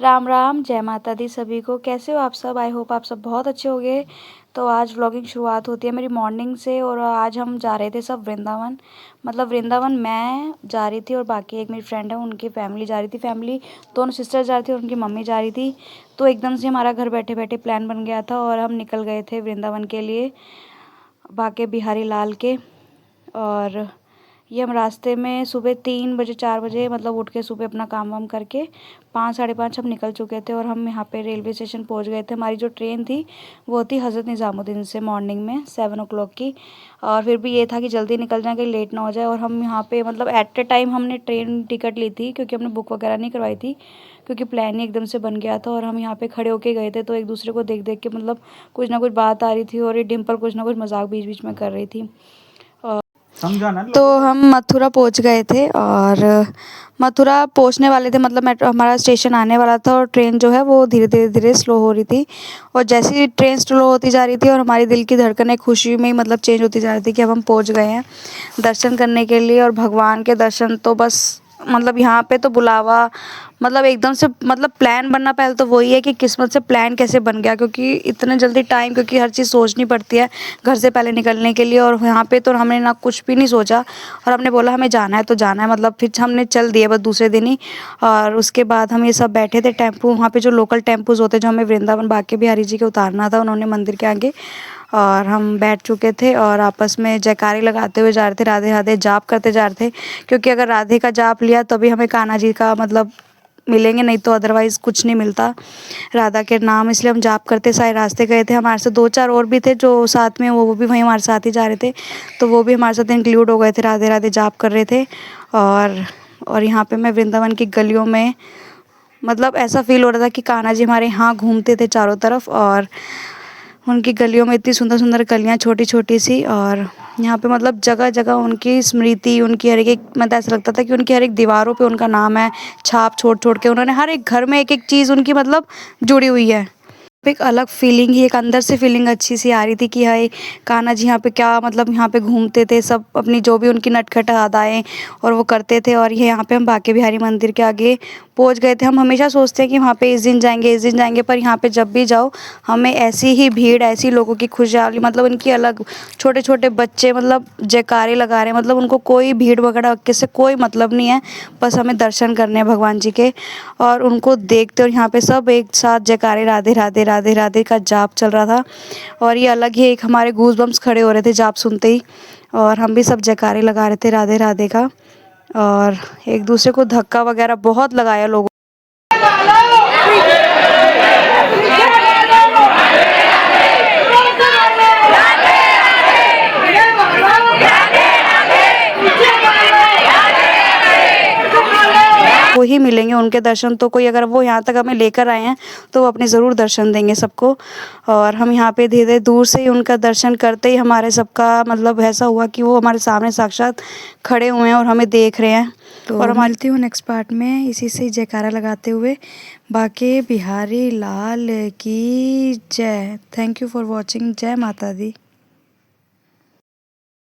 राम राम, जय माता दी सभी को। कैसे हो आप सब? आई होप आप सब बहुत अच्छे होंगे। तो आज व्लॉगिंग शुरुआत होती है मेरी मॉर्निंग से और आज हम जा रहे थे सब वृंदावन। मतलब वृंदावन मैं जा रही थी और बाकी एक मेरी फ्रेंड है, उनकी फैमिली जा रही थी। फैमिली दोनों सिस्टर जा रही थी और उनकी मम्मी जा रही थी। तो एकदम से हमारा घर बैठे बैठे प्लान बन गया था और हम निकल गए थे वृंदावन के लिए, बाके बिहारी लाल के। और ये हम रास्ते में सुबह 3 बजे 4 बजे मतलब उठ के सुबह अपना काम वाम करके 5 साढ़े 5 हम निकल चुके थे और हम यहाँ पे रेलवे स्टेशन पहुँच गए थे। हमारी जो ट्रेन थी वो थी हज़रत निज़ामुद्दीन से मॉर्निंग में 7 o'clock की। और फिर भी ये था कि जल्दी निकल जाए, कहीं लेट ना हो जाए। और हम यहाँ पे मतलब एट ए टाइम हमने ट्रेन टिकट ली थी क्योंकि हमने बुक वगैरह नहीं करवाई थी, क्योंकि प्लान ही एकदम से बन गया था। और हम यहाँ पे खड़े होके गए थे तो एक दूसरे को देख देख के मतलब कुछ ना कुछ बात आ रही थी और ये डिम्पल कुछ ना कुछ मजाक बीच बीच में कर रही थी। समझाना तो हम मथुरा पहुंच गए थे और मथुरा पहुंचने वाले थे, मतलब हमारा स्टेशन आने वाला था और ट्रेन जो है वो धीरे धीरे धीरे स्लो हो रही थी। और जैसे ही ट्रेन स्लो होती जा रही थी और हमारी दिल की धड़कनें खुशी में ही मतलब चेंज होती जा रही थी कि अब हम पहुंच गए हैं दर्शन करने के लिए। और भगवान के दर्शन तो बस मतलब यहाँ पे तो बुलावा मतलब एकदम से मतलब प्लान बनना, पहले तो वही है कि किस्मत से प्लान कैसे बन गया, क्योंकि इतने जल्दी टाइम, क्योंकि हर चीज़ सोचनी पड़ती है घर से पहले निकलने के लिए। और यहाँ पे तो हमने ना कुछ भी नहीं सोचा और हमने बोला हमें जाना है तो जाना है, मतलब फिर हमने चल दिए बस दूसरे दिन ही। और उसके बाद हम ये सब बैठे थे टेम्पू, वहाँ पे जो लोकल टेम्पूज़ होते हैं जो हमें वृंदावन बाके बिहारी जी के उतारना था, उन्होंने मंदिर के आगे। और हम बैठ चुके थे और आपस में जयकारे लगाते हुए जा रहे थे, राधे राधे जाप करते जा रहे थे, क्योंकि अगर राधे का जाप लिया तभी हमें कान्हा जी का मतलब मिलेंगे, नहीं तो अदरवाइज़ कुछ नहीं मिलता राधा के नाम। इसलिए हम जाप करते सारे रास्ते गए थे। हमारे साथ 2-4 और भी थे जो साथ में, वो भी वहीं हमारे साथ ही जा रहे थे, तो वो भी हमारे साथ इंक्लूड हो गए थे, राधे राधे जाप कर रहे थे। और यहाँ पे मैं वृंदावन की गलियों में मतलब ऐसा फील हो रहा था कि कान्हा जी हमारे यहाँ घूमते थे चारों तरफ। और उनकी गलियों में इतनी सुंदर सुंदर गलियाँ छोटी छोटी सी, और यहाँ पे मतलब जगह जगह उनकी स्मृति, उनकी हर एक मतलब ऐसा लगता था कि उनकी हर एक दीवारों पे उनका नाम है, छाप छोड़ छोड़ के उन्होंने हर एक घर में एक एक चीज़ उनकी मतलब जुड़ी हुई है। एक अलग फीलिंग ही, एक अंदर से फीलिंग अच्छी सी आ रही थी कि हाय कान्हा जी यहाँ पे क्या मतलब यहाँ पे घूमते थे सब, अपनी जो भी उनकी नटखट अदाएँ और वो करते थे। और ये यहाँ पे हम बाके बिहारी मंदिर के आगे पहुँच गए थे। हम हमेशा सोचते हैं कि वहाँ पे इस दिन जाएंगे इस दिन जाएंगे, पर यहाँ पे जब भी जाओ हमें ऐसी ही भीड़, ऐसी लोगों की खुशहाली, मतलब उनकी अलग छोटे छोटे बच्चे मतलब जयकारे लगा रहे हैं, मतलब उनको कोई भीड़ वगैरह के से कोई मतलब नहीं है, बस हमें दर्शन करने हैं भगवान जी के। और उनको देखते और यहाँ पे सब एक साथ जयकारे राधे राधे राधे राधे का जाप चल रहा था। और ये अलग ही एक हमारे गूज बम्स खड़े हो रहे थे जाप सुनते ही, और हम भी सब जयकारे लगा रहे थे राधे राधे का। और एक दूसरे को धक्का वगैरह बहुत लगाया लोगों। वो ही मिलेंगे उनके दर्शन, तो कोई अगर वो यहाँ तक हमें लेकर आए हैं तो वो अपने ज़रूर दर्शन देंगे सबको। और हम यहाँ पे धीरे धीरे दूर से ही उनका दर्शन करते ही हमारे सबका मतलब ऐसा हुआ कि वो हमारे सामने साक्षात खड़े हुए हैं और हमें देख रहे हैं। तो और मिलती हूँ नेक्स्ट पार्ट में इसी से जयकारा लगाते हुए। बाके बिहारी लाल की जय। Thank you for watching. जय माता दी।